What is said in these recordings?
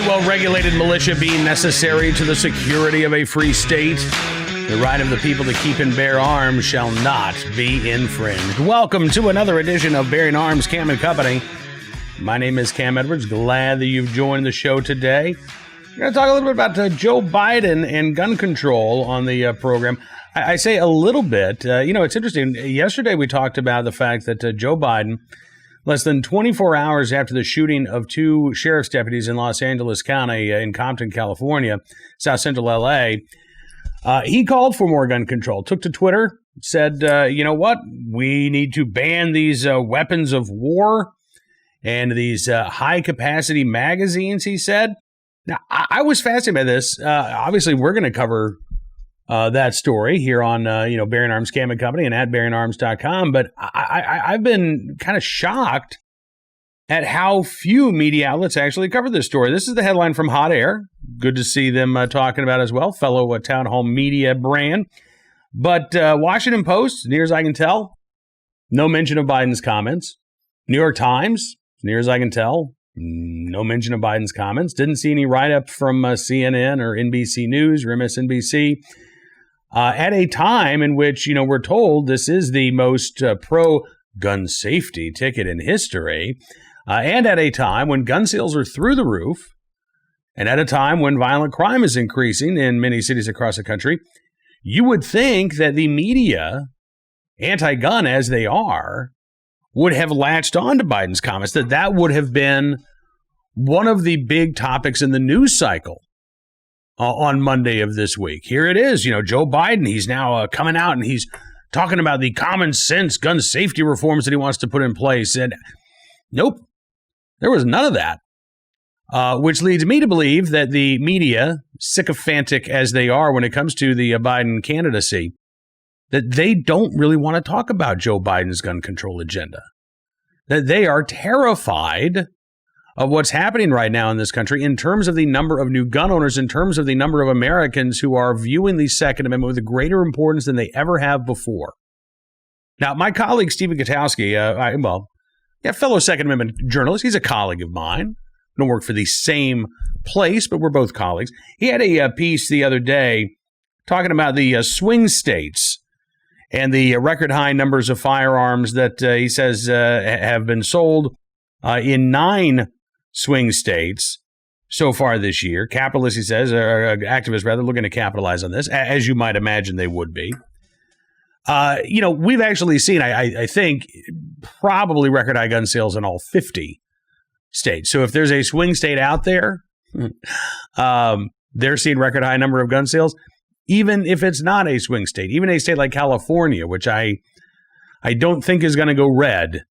well-regulated militia being necessary to the security of a free state, the right of the people to keep and bear arms shall not be infringed. Welcome to another edition of Bearing Arms, Cam & Company. My name is Cam Edwards. Glad that you've joined the show today. We're going to talk a little bit about Joe Biden and gun control on the program. I say a little bit. It's interesting. Yesterday we talked about the fact that Joe Biden, less than 24 hours after the shooting of two sheriff's deputies in Los Angeles County in Compton, California, South Central L.A., he called for more gun control, took to Twitter, said, you know what, we need to ban these weapons of war and these high-capacity magazines, he said. Now, I was fascinated by this. Obviously, we're going to cover that story here on, Bearing Arms Cam & Company and at bearingarms.com. But I've been kind of shocked at how few media outlets actually cover this story. This is the headline from Hot Air. Good to see them talking about it as well, fellow Town Hall Media brand. But Washington Post, near as I can tell, no mention of Biden's comments. New York Times, near as I can tell, no mention of Biden's comments. Didn't see any write-up from CNN or NBC News or MSNBC. At a time in which, we're told this is the most pro-gun safety ticket in history, and at a time when gun sales are through the roof, and at a time when violent crime is increasing in many cities across the country, you would think that the media, anti-gun as they are, would have latched on to Biden's comments, that would have been one of the big topics in the news cycle on Monday of this week. Here it is, Joe Biden, he's now coming out and he's talking about the common sense gun safety reforms that he wants to put in place. And nope, there was none of that, which leads me to believe that the media, sycophantic as they are when it comes to the Biden candidacy, that they don't really want to talk about Joe Biden's gun control agenda, that they are terrified of what's happening right now in this country in terms of the number of new gun owners, in terms of the number of Americans who are viewing the Second Amendment with a greater importance than they ever have before. Now, my colleague, Stephen Gutowski, fellow Second Amendment journalist, he's a colleague of mine. We don't work for the same place, but we're both colleagues. He had a piece the other day talking about the swing states and the record high numbers of firearms that he says have been sold in 9 swing states so far this year. Capitalists, he says, or activists rather, looking to capitalize on this, as you might imagine they would be. We've actually seen, I think, probably record high gun sales in all 50 states. So if there's a swing state out there, they're seeing record high number of gun sales. Even if it's not a swing state, even a state like California, which I don't think is going to go red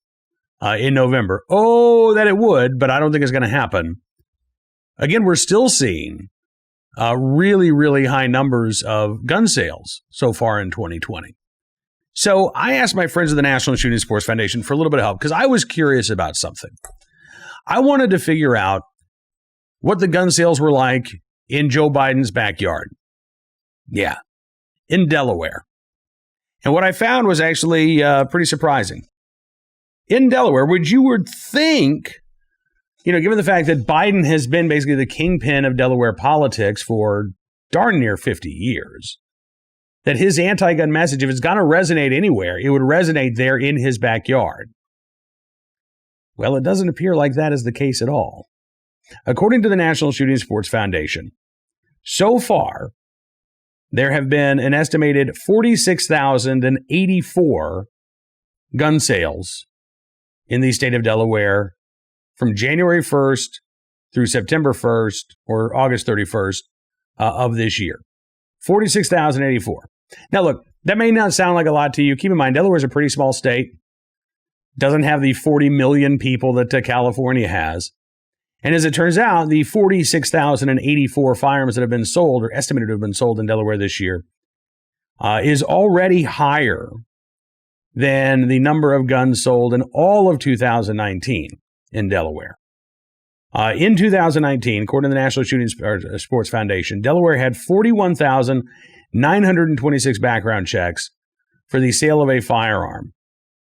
in November. Oh, that it would, but I don't think it's going to happen. Again, we're still seeing really, really high numbers of gun sales so far in 2020. So I asked my friends at the National Shooting Sports Foundation for a little bit of help because I was curious about something. I wanted to figure out what the gun sales were like in Joe Biden's backyard. Yeah, in Delaware. And what I found was actually pretty surprising. In Delaware, which you would think, given the fact that Biden has been basically the kingpin of Delaware politics for darn near 50 years, that his anti-gun message, if it's going to resonate anywhere, it would resonate there in his backyard. Well, it doesn't appear like that is the case at all. According to the National Shooting Sports Foundation, so far, there have been an estimated 46,084 gun sales in the state of Delaware from January 1st through September 1st or August 31st of this year. 46,084. Now, look, that may not sound like a lot to you. Keep in mind, Delaware is a pretty small state. Doesn't have the 40 million people that California has. And as it turns out, the 46,084 firearms that have been sold or estimated to have been sold in Delaware this year is already higher than the number of guns sold in all of 2019 in Delaware. In 2019, according to the National Shooting Sports Foundation, Delaware had 41,926 background checks for the sale of a firearm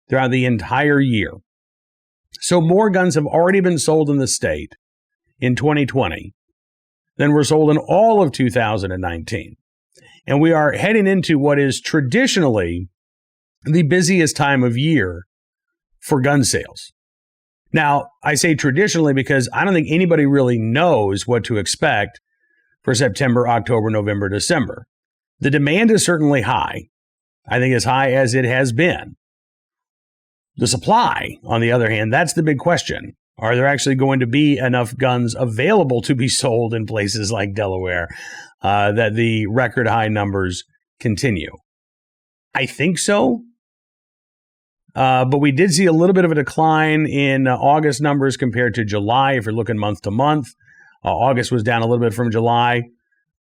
throughout the entire year. So more guns have already been sold in the state in 2020 than were sold in all of 2019. And we are heading into what is traditionally the busiest time of year for gun sales. Now, I say traditionally because I don't think anybody really knows what to expect for September, October, November, December. The demand is certainly high. I think as high as it has been. The supply, on the other hand, that's the big question. Are there actually going to be enough guns available to be sold in places like Delaware that the record high numbers continue? I think so. But we did see a little bit of a decline in August numbers compared to July. If you're looking month to month, August was down a little bit from July.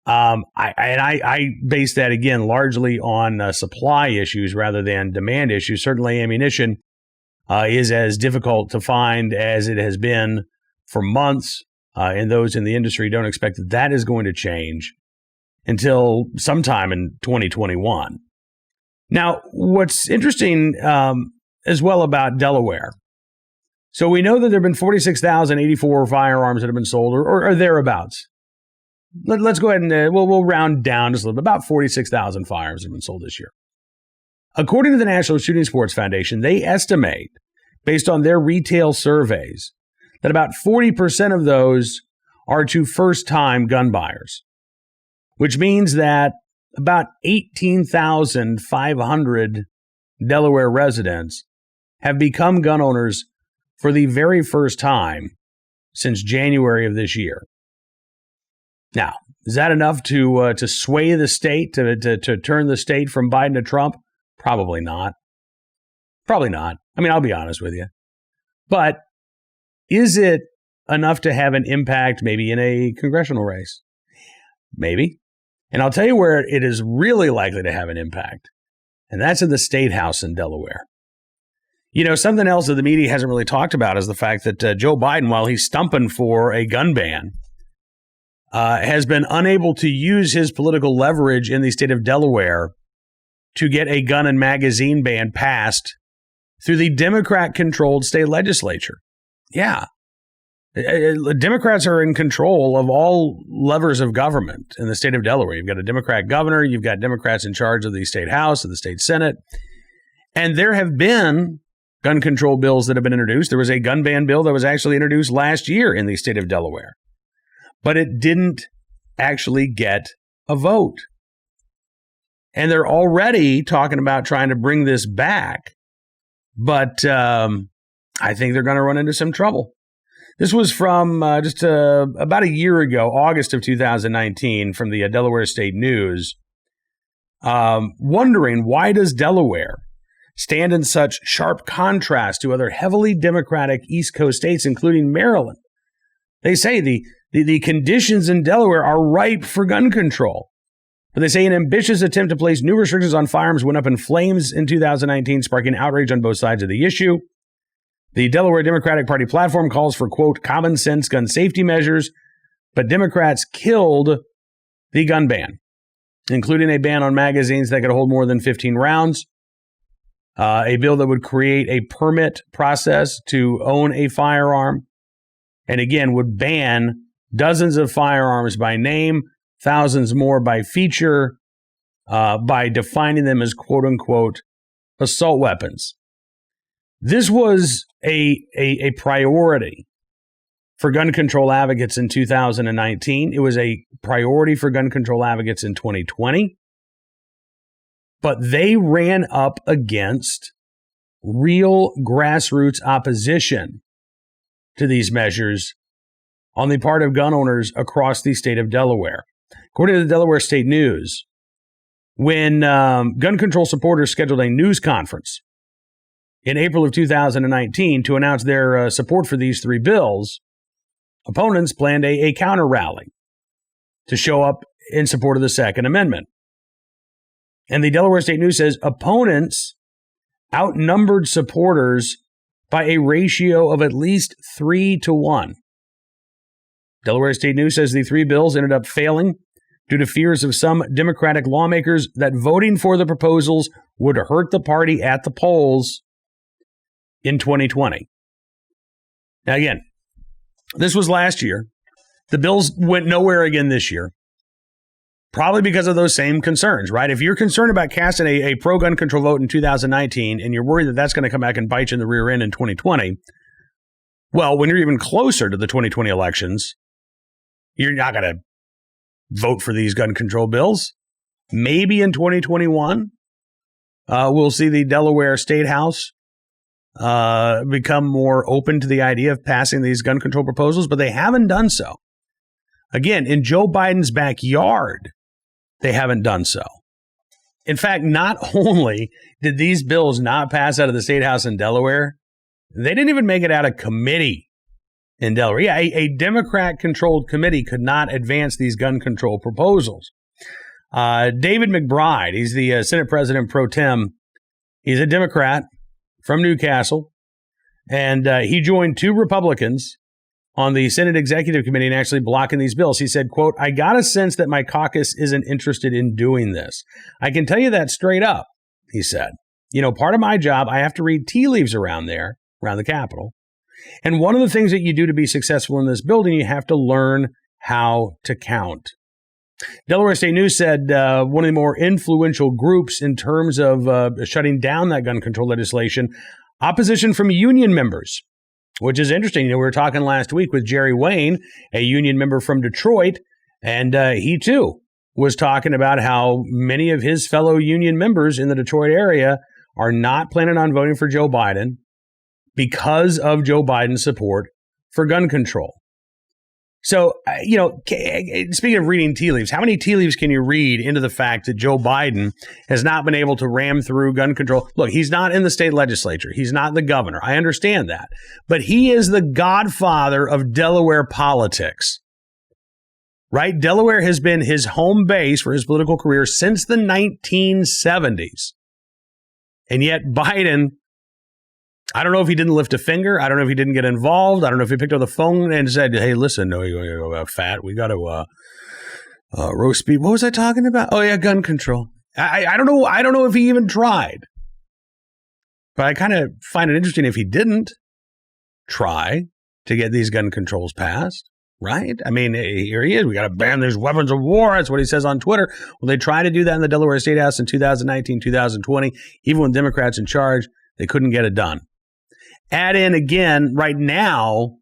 I base that, again, largely on supply issues rather than demand issues. Certainly ammunition is as difficult to find as it has been for months. And those in the industry don't expect that that is going to change until sometime in 2021. Now, what's interesting as well about Delaware. So we know that there have been 46,084 firearms that have been sold or thereabouts. Let's go ahead and we'll round down just a little bit. About 46,000 firearms have been sold this year. According to the National Shooting Sports Foundation, they estimate, based on their retail surveys, that about 40% of those are to first-time gun buyers, which means that about 18,500 Delaware residents have become gun owners for the very first time since January of this year. Now, is that enough to sway the state, to turn the state from Biden to Trump? Probably not. Probably not. I mean, I'll be honest with you. But is it enough to have an impact maybe in a congressional race? Maybe. And I'll tell you where it is really likely to have an impact. And that's in the statehouse in Delaware. You know, something else that the media hasn't really talked about is the fact that Joe Biden, while he's stumping for a gun ban, has been unable to use his political leverage in the state of Delaware to get a gun and magazine ban passed through the Democrat-controlled state legislature. Yeah. Democrats are in control of all levers of government in the state of Delaware. You've got a Democrat governor. You've got Democrats in charge of the state house, of the state senate. And there have been gun control bills that have been introduced. There was a gun ban bill that was actually introduced last year in the state of Delaware. But it didn't actually get a vote. And they're already talking about trying to bring this back. But I think they're going to run into some trouble. This was from just about a year ago, August of 2019, from the Delaware State News, wondering why does Delaware stand in such sharp contrast to other heavily Democratic East Coast states, including Maryland. They say the conditions in Delaware are ripe for gun control. But they say an ambitious attempt to place new restrictions on firearms went up in flames in 2019, sparking outrage on both sides of the issue. The Delaware Democratic Party platform calls for, quote, common sense gun safety measures, but Democrats killed the gun ban, including a ban on magazines that could hold more than 15 rounds, a bill that would create a permit process to own a firearm, and again would ban dozens of firearms by name, thousands more by feature, by defining them as, quote unquote, assault weapons. This was a priority for gun control advocates in 2019. It was a priority for gun control advocates in 2020. But they ran up against real grassroots opposition to these measures on the part of gun owners across the state of Delaware. According to the Delaware State News, when gun control supporters scheduled a news conference in April of 2019 to announce their support for these three bills, opponents planned a counter rally to show up in support of the Second Amendment. And the Delaware State News says opponents outnumbered supporters by a ratio of at least 3-1. Delaware State News says the three bills ended up failing due to fears of some Democratic lawmakers that voting for the proposals would hurt the party at the polls in 2020. Now, again, this was last year. The bills went nowhere again this year. Probably because of those same concerns, right? If you're concerned about casting a pro-gun control vote in 2019 and you're worried that that's going to come back and bite you in the rear end in 2020, well, when you're even closer to the 2020 elections, you're not going to vote for these gun control bills. Maybe in 2021, we'll see the Delaware statehouse become more open to the idea of passing these gun control proposals, but they haven't done so. Again, in Joe Biden's backyard, they haven't done so. In fact, not only did these bills not pass out of the State House in Delaware, they didn't even make it out of committee in Delaware. Yeah, a Democrat-controlled committee could not advance these gun control proposals. David McBride, he's the Senate President pro tem. He's a Democrat from Newcastle, and he joined two Republicans on the Senate Executive Committee and actually blocking these bills. He said, quote, "I got a sense that my caucus isn't interested in doing this. I can tell you that straight up," he said. "You know, part of my job, I have to read tea leaves around the Capitol. And one of the things that you do to be successful in this building, you have to learn how to count." Delaware State News said one of the more influential groups in terms of shutting down that gun control legislation, opposition from union members, which is interesting. You know, we were talking last week with Jerry Wayne, a union member from Detroit, and he too was talking about how many of his fellow union members in the Detroit area are not planning on voting for Joe Biden because of Joe Biden's support for gun control. So, you know, speaking of reading tea leaves, how many tea leaves can you read into the fact that Joe Biden has not been able to ram through gun control? Look, he's not in the state legislature. He's not the governor. I understand that. But he is the godfather of Delaware politics, right? Delaware has been his home base for his political career since the 1970s. And yet Biden, I don't know if he didn't lift a finger. I don't know if he didn't get involved. I don't know if he picked up the phone and said, "Hey, listen, no, you're fat. We got to roast beef." What was I talking about? Oh, yeah, gun control. I don't know. I don't know if he even tried. But I kind of find it interesting if he didn't try to get these gun controls passed, right? I mean, here he is. We got to ban these weapons of war. That's what he says on Twitter. Well, they tried to do that in the Delaware State House in 2019, 2020. Even with Democrats in charge, they couldn't get it done. Add in again, right now,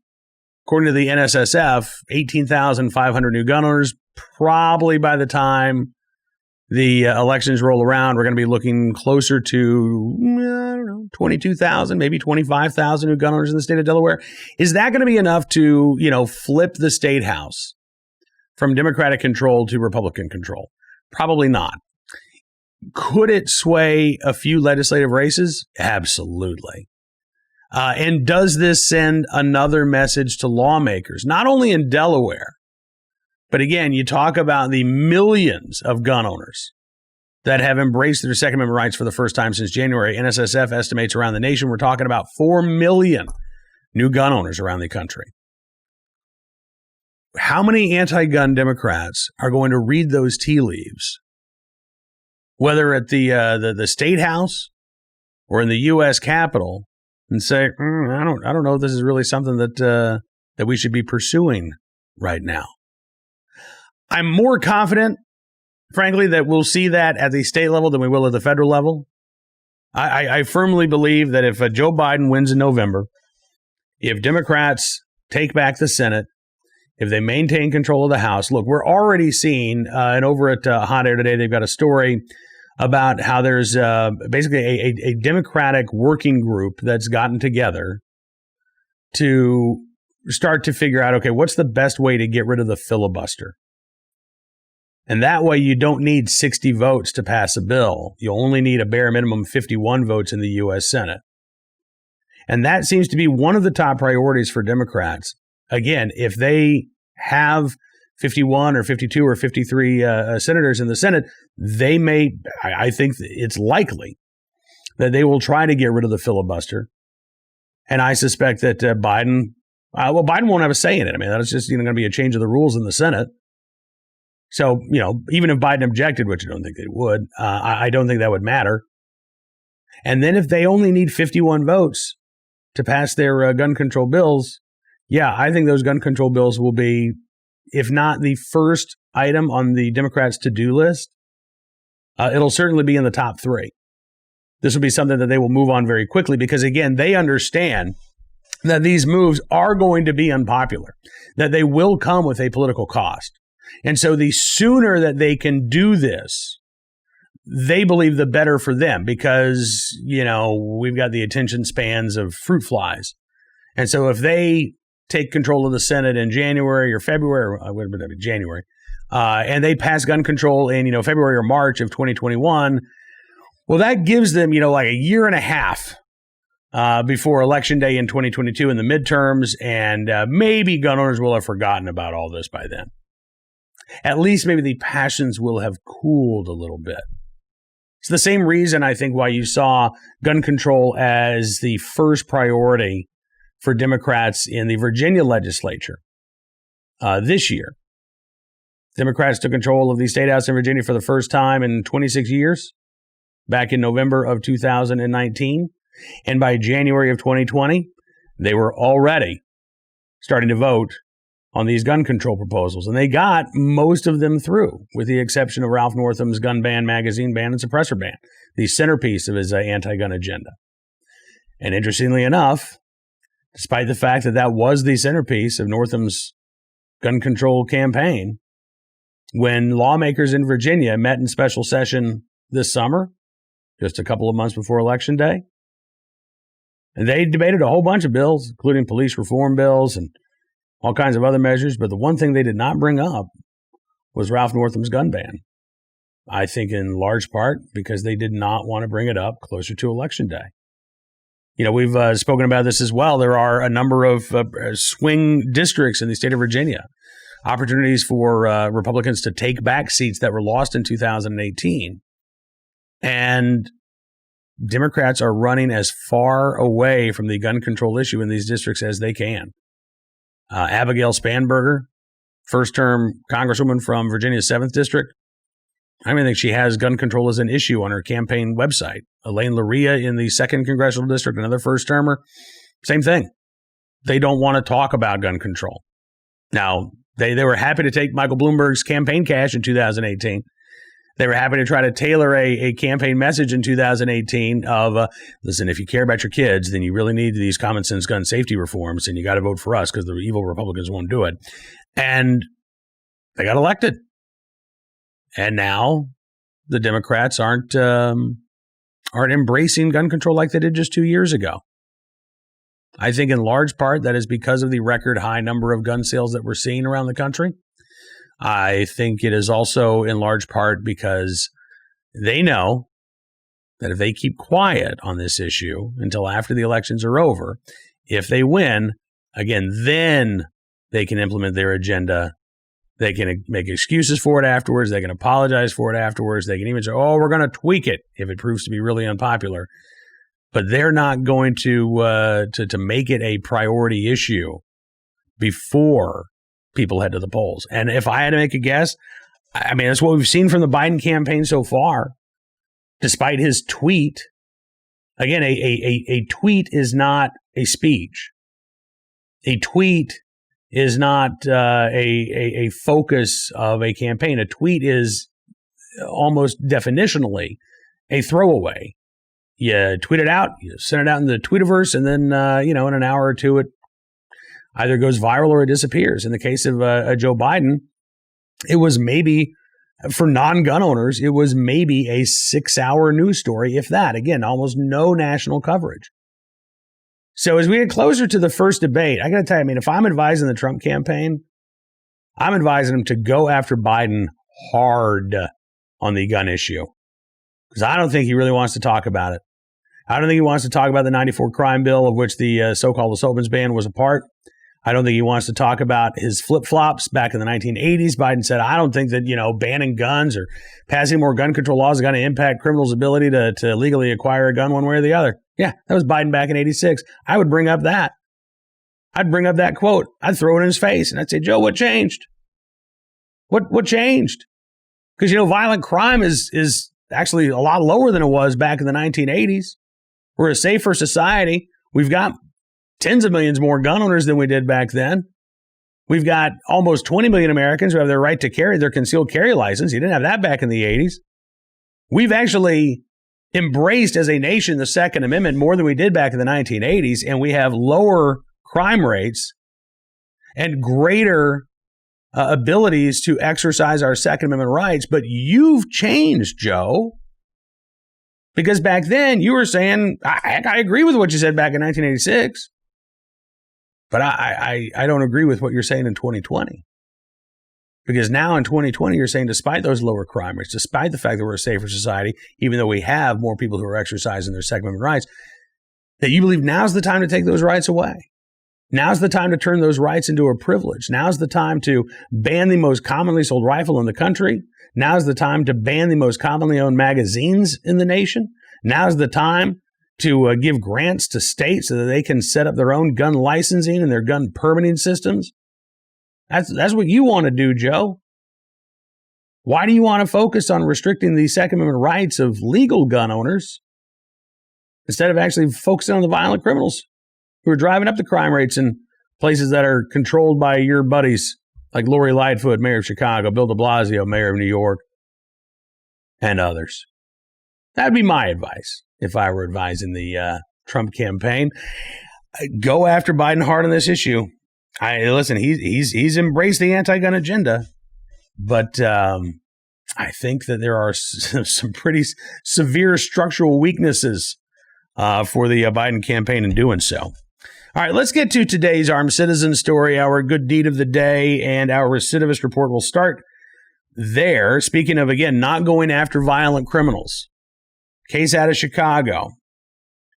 according to the NSSF, 18,500 new gun owners. Probably by the time the elections roll around, we're going to be looking closer to, I don't know, 22,000, maybe 25,000 new gun owners in the state of Delaware. Is that going to be enough to, you know, flip the state house from Democratic control to Republican control? Probably not. Could it sway a few legislative races? Absolutely. And does this send another message to lawmakers, not only in Delaware, but again, you talk about the millions of gun owners that have embraced their Second Amendment rights for the first time since January. NSSF estimates around the nation, we're talking about 4 million new gun owners around the country. How many anti-gun Democrats are going to read those tea leaves, whether at the state house or in the U.S. Capitol, and say, I don't know if this is really something that we should be pursuing right now? I'm more confident, frankly, that we'll see that at the state level than we will at the federal level. I firmly believe that if Joe Biden wins in November, if Democrats take back the Senate, if they maintain control of the House, look, we're already seeing, and over at Hot Air today, they've got a story about how there's basically a Democratic working group that's gotten together to start to figure out, okay, what's the best way to get rid of the filibuster? And that way you don't need 60 votes to pass a bill. You only need a bare minimum 51 votes in the U.S. Senate. And that seems to be one of the top priorities for Democrats. Again, if they have 51 or 52 or 53 senators in the Senate, they may, I think it's likely that they will try to get rid of the filibuster. And I suspect that Biden won't have a say in it. I mean, that's just going to be a change of the rules in the Senate. So, you know, even if Biden objected, which I don't think they would, I don't think that would matter. And then if they only need 51 votes to pass their gun control bills, yeah, I think those gun control bills will be if not the first item on the Democrats' to-do list, it'll certainly be in the top 3. This will be something that they will move on very quickly because, again, they understand that these moves are going to be unpopular, that they will come with a political cost. And so the sooner that they can do this, they believe the better for them because, we've got the attention spans of fruit flies. And so if they take control of the Senate in January or February, January, and they pass gun control in, February or March of 2021, well, that gives them, like a year and a half before Election Day in 2022 in the midterms, and maybe gun owners will have forgotten about all this by then. At least maybe the passions will have cooled a little bit. It's the same reason, I think, why you saw gun control as the first priority for Democrats in the Virginia legislature this year. Democrats took control of the statehouse in Virginia for the first time in 26 years, back in November of 2019. And by January of 2020, they were already starting to vote on these gun control proposals. And they got most of them through, with the exception of Ralph Northam's gun ban, magazine ban, and suppressor ban, the centerpiece of his anti-gun agenda. And interestingly enough, despite the fact that that was the centerpiece of Northam's gun control campaign, when lawmakers in Virginia met in special session this summer, just a couple of months before Election Day, and they debated a whole bunch of bills, including police reform bills and all kinds of other measures. But the one thing they did not bring up was Ralph Northam's gun ban. I think in large part because they did not want to bring it up closer to Election Day. We've spoken about this as well. There are a number of swing districts in the state of Virginia, opportunities for Republicans to take back seats that were lost in 2018. And Democrats are running as far away from the gun control issue in these districts as they can. Abigail Spanberger, first-term congresswoman from Virginia's 7th District, I don't even think she has gun control as an issue on her campaign website. Elaine Luria in the 2nd Congressional District, another first-termer, same thing. They don't want to talk about gun control. Now, they were happy to take Michael Bloomberg's campaign cash in 2018. They were happy to try to tailor a campaign message in 2018 of, listen, if you care about your kids, then you really need these common sense gun safety reforms, and you got to vote for us because the evil Republicans won't do it. And they got elected. And now the Democrats aren't embracing gun control like they did just 2 years ago. I think in large part that is because of the record high number of gun sales that we're seeing around the country. I think it is also in large part because they know that if they keep quiet on this issue until after the elections are over, if they win, again, then they can implement their agenda. They can make excuses for it afterwards. They can apologize for it afterwards. They can even say, we're going to tweak it if it proves to be really unpopular. But they're not going to make it a priority issue before people head to the polls. And if I had to make a guess, I mean, that's what we've seen from the Biden campaign so far. Despite his tweet, again, a tweet is not a speech. A tweet is not a focus of a campaign. A tweet is almost definitionally a throwaway. You tweet it out, you send it out in the Twitterverse, and then, in an hour or two, it either goes viral or it disappears. In the case of Joe Biden, it was maybe, for non-gun owners, it was maybe a 6-hour news story, if that. Again, almost no national coverage. So as we get closer to the first debate, I got to tell you, if I'm advising the Trump campaign, I'm advising them to go after Biden hard on the gun issue. Because I don't think he really wants to talk about it. I don't think he wants to talk about the 94 crime bill of which the so-called assault weapons ban was a part. I don't think he wants to talk about his flip-flops back in the 1980s. Biden said, I don't think that, banning guns or passing more gun control laws is going to impact criminals' ability to legally acquire a gun one way or the other. Yeah, that was Biden back in 86. I would bring up that. I'd bring up that quote. I'd throw it in his face and I'd say, Joe, what changed? What changed? Because, violent crime is actually a lot lower than it was back in the 1980s. We're a safer society. We've got tens of millions more gun owners than we did back then. We've got almost 20 million Americans who have their right to carry their concealed carry license. You didn't have that back in the 80s. We've actually embraced as a nation the Second Amendment more than we did back in the 1980s, and we have lower crime rates and greater abilities to exercise our Second Amendment rights. But you've changed, Joe. Because back then you were saying, I agree with what you said back in 1986, but I don't agree with what you're saying in 2020. Because now in 2020, you're saying despite those lower crime rates, despite the fact that we're a safer society, even though we have more people who are exercising their Second Amendment rights, that you believe now's the time to take those rights away. Now's the time to turn those rights into a privilege. Now's the time to ban the most commonly sold rifle in the country. Now's the time to ban the most commonly owned magazines in the nation. Now's the time to give grants to states so that they can set up their own gun licensing and their gun permitting systems. That's what you want to do, Joe. Why do you want to focus on restricting the Second Amendment rights of legal gun owners instead of actually focusing on the violent criminals who are driving up the crime rates in places that are controlled by your buddies like Lori Lightfoot, mayor of Chicago, Bill de Blasio, mayor of New York, and others? That'd be my advice if I were advising the Trump campaign. Go after Biden hard on this issue. Listen, he's embraced the anti-gun agenda, but I think that there are some pretty severe structural weaknesses for the Biden campaign in doing so. All right, let's get to today's Armed Citizen story, our good deed of the day, and our recidivist report. We'll start there. Speaking of, again, not going after violent criminals. Case out of Chicago.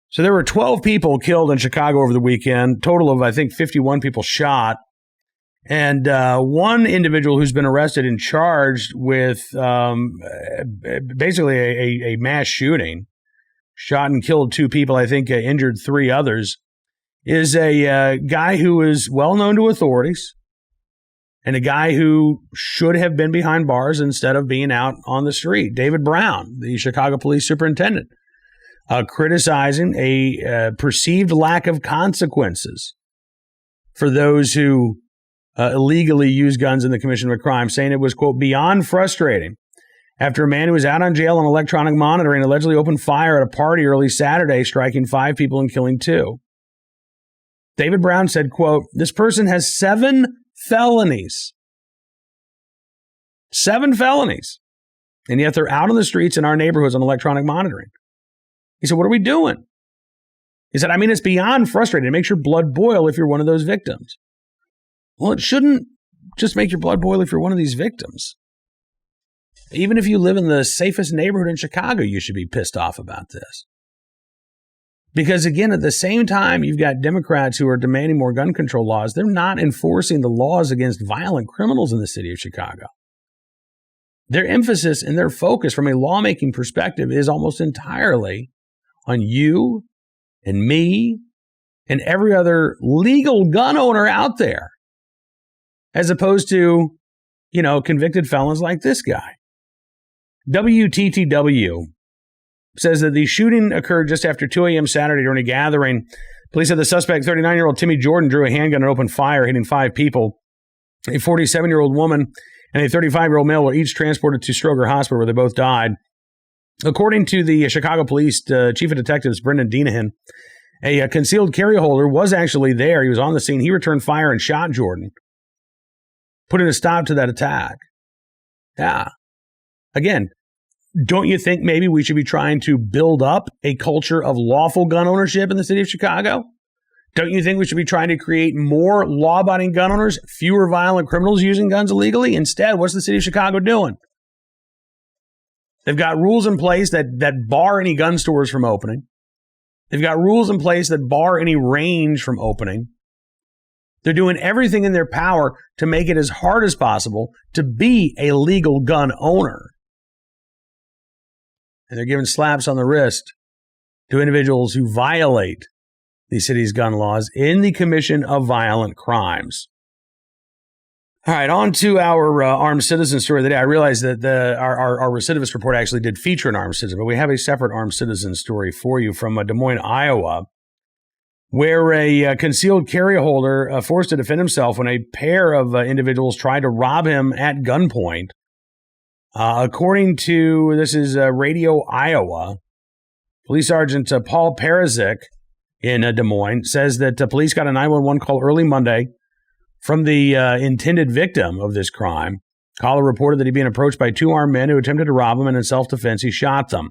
So there were 12 people killed in Chicago over the weekend, total of, I think, 51 people shot. And one individual who's been arrested and charged with basically a mass shooting, shot and killed 2 people, I think injured 3 others, is a guy who is well known to authorities and a guy who should have been behind bars instead of being out on the street. David Brown, the Chicago police superintendent, criticizing a perceived lack of consequences for those who illegally use guns in the commission of a crime, saying it was, quote, beyond frustrating after a man who was out on jail on electronic monitoring allegedly opened fire at a party early Saturday, striking 5 people and killing 2. David Brown said, quote, this person has 7 felonies. 7 felonies. And yet they're out on the streets in our neighborhoods on electronic monitoring. He said, what are we doing? He said, I mean, it's beyond frustrating. It makes your blood boil if you're one of those victims. Well, it shouldn't just make your blood boil if you're one of these victims. Even if you live in the safest neighborhood in Chicago, you should be pissed off about this. Because, again, at the same time, you've got Democrats who are demanding more gun control laws. They're not enforcing the laws against violent criminals in the city of Chicago. Their emphasis and their focus from a lawmaking perspective is almost entirely on you and me and every other legal gun owner out there, as opposed to, convicted felons like this guy. WTTW says that the shooting occurred just after 2 a.m. Saturday during a gathering. Police said the suspect, 39-year-old Timmy Jordan, drew a handgun and opened fire, hitting 5 people. A 47-year-old woman and a 35-year-old male were each transported to Stroger Hospital, where they both died. According to the Chicago Police Chief of Detectives, Brendan Denahan, a concealed carry holder was actually there. He was on the scene. He returned fire and shot Jordan, putting a stop to that attack. Yeah. Again, don't you think maybe we should be trying to build up a culture of lawful gun ownership in the city of Chicago? Don't you think we should be trying to create more law-abiding gun owners, fewer violent criminals using guns illegally? Instead, what's the city of Chicago doing? They've got rules in place that bar any gun stores from opening. They've got rules in place that bar any range from opening. They're doing everything in their power to make it as hard as possible to be a legal gun owner. And they're giving slaps on the wrist to individuals who violate the city's gun laws in the commission of violent crimes. All right, on to our armed citizen story of the day. I realize that our recidivist report actually did feature an armed citizen, but we have a separate armed citizen story for you from Des Moines, Iowa. where a concealed carry holder forced to defend himself when a pair of individuals tried to rob him at gunpoint. According to, this is Radio Iowa, Police Sergeant Paul Parazik in Des Moines says that police got a 911 call early Monday from the intended victim of this crime. Caller reported that he'd been approached by two armed men who attempted to rob him, and in self-defense, he shot them.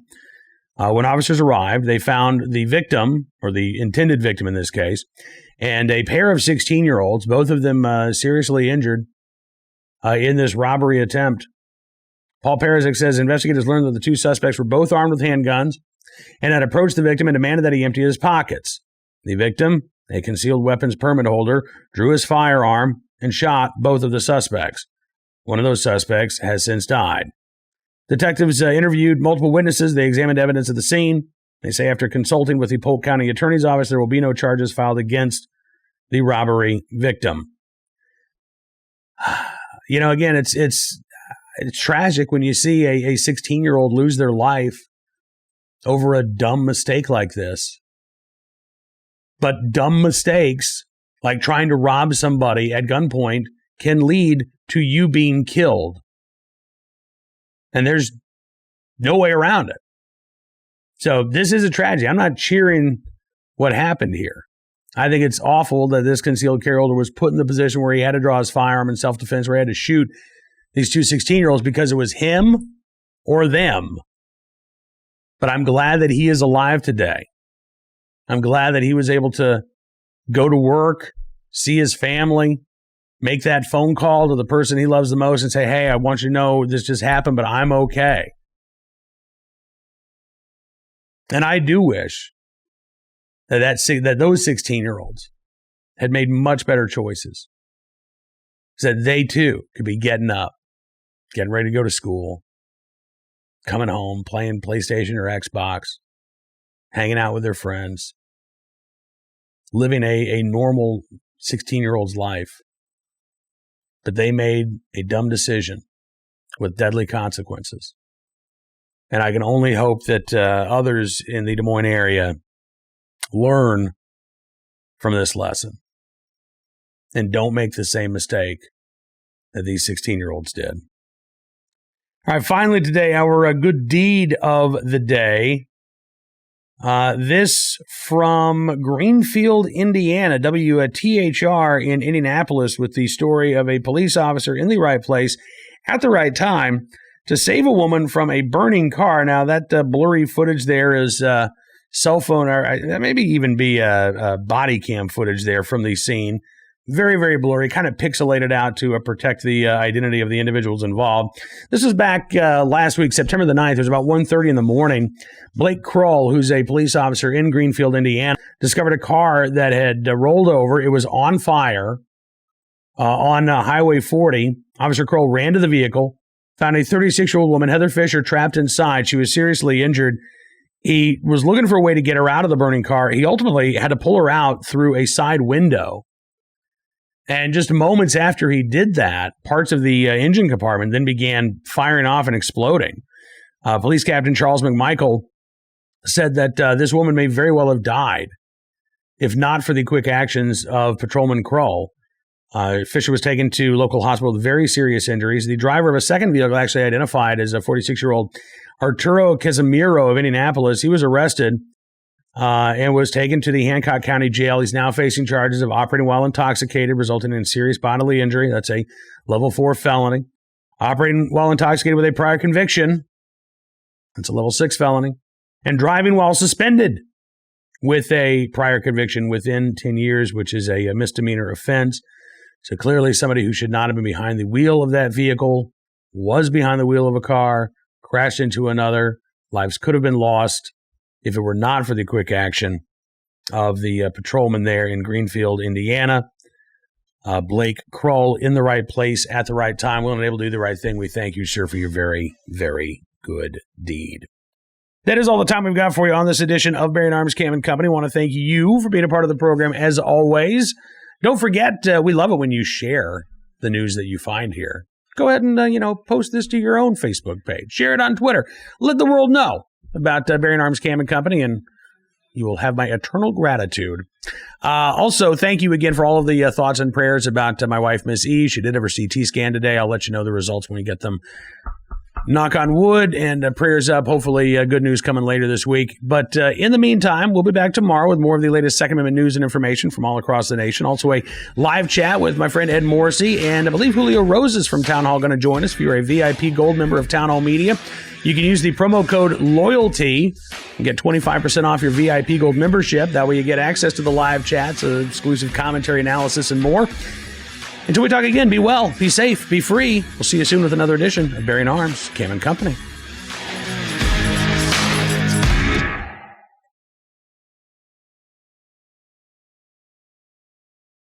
When officers arrived, they found the victim, or the intended victim in this case, and a pair of 16-year-olds, both of them seriously injured in this robbery attempt. Paul Parazik says investigators learned that the two suspects were both armed with handguns and had approached the victim and demanded that he empty his pockets. The victim, a concealed weapons permit holder, drew his firearm and shot both of the suspects. One of those suspects has since died. Detectives interviewed multiple witnesses. They examined evidence at the scene. They say after consulting with the Polk County Attorney's Office, there will be no charges filed against the robbery victim. You know, again, it's tragic when you see a 16-year-old lose their life over a dumb mistake like this. But dumb mistakes, like trying to rob somebody at gunpoint, can lead to you being killed. And there's no way around it. So this is a tragedy. I'm not cheering what happened here. I think it's awful that this concealed carry holder was put in the position where he had to draw his firearm in self-defense, where he had to shoot these two 16-year-olds because it was him or them. But I'm glad that he is alive today. I'm glad that he was able to go to work, see his family, make that phone call to the person he loves the most and say, hey, I want you to know this just happened, but I'm okay. And I do wish that those 16-year-olds had made much better choices. So that they too could be getting up, getting ready to go to school, coming home, playing PlayStation or Xbox, hanging out with their friends, living a normal 16-year-old's life. But they made a dumb decision with deadly consequences. And I can only hope that others in the Des Moines area learn from this lesson and don't make the same mistake that these 16-year-olds did. All right, finally today, our good deed of the day. This from Greenfield, Indiana, WTHR in Indianapolis, with the story of a police officer in the right place at the right time to save a woman from a burning car. Now, that blurry footage there is cell phone, or maybe even be body cam footage there from the scene. Very, very blurry, kind of pixelated out to protect the identity of the individuals involved. This was back last week, September the 9th. It was about 1:30 in the morning. Blake Kroll, who's a police officer in Greenfield, Indiana, discovered a car that had rolled over. It was on fire on Highway 40. Officer Kroll ran to the vehicle, found a 36-year-old woman, Heather Fisher, trapped inside. She was seriously injured. He was looking for a way to get her out of the burning car. He ultimately had to pull her out through a side window. And just moments after he did that, parts of the engine compartment then began firing off and exploding. Police Captain Charles McMichael said that this woman may very well have died if not for the quick actions of Patrolman Kroll. Fisher was taken to local hospital with very serious injuries. The driver of a second vehicle, actually identified as a 46-year-old Arturo Casimiro of Indianapolis, he was arrested and was taken to the Hancock County Jail. He's now facing charges of operating while intoxicated, resulting in serious bodily injury. That's a level 4 felony. Operating while intoxicated with a prior conviction. That's a level 6 felony. And driving while suspended with a prior conviction within 10 years, which is a misdemeanor offense. So clearly somebody who should not have been behind the wheel of that vehicle was behind the wheel of a car, crashed into another. Lives could have been lost if it were not for the quick action of the patrolman there in Greenfield, Indiana. Blake Kroll in the right place at the right time, willing and able to do the right thing. We thank you, sir, for your very, very good deed. That is all the time we've got for you on this edition of Bearing Arms Cam & Company. I want to thank you for being a part of the program as always. Don't forget, we love it when you share the news that you find here. Go ahead and, post this to your own Facebook page. Share it on Twitter. Let the world know about Bearing Arms Cam & Company and You will have my eternal gratitude. Also, thank you again for all of the thoughts and prayers about my wife, Miss E. She did have her CT scan today. I'll let you know the results when we get them. Knock on wood, and prayers up. Hopefully, good news coming later this week. But in the meantime, we'll be back tomorrow with more of the latest Second Amendment news and information from all across the nation. Also, a live chat with my friend Ed Morrissey, and I believe Julio Roses from Town Hall going to join us. If you're a VIP Gold member of Town Hall Media, you can use the promo code LOYALTY and get 25% off your VIP Gold membership. That way you get access to the live chats, exclusive commentary, analysis, and more. Until we talk again, be well, be safe, be free. We'll see you soon with another edition of Bearing Arms, Cam & Company.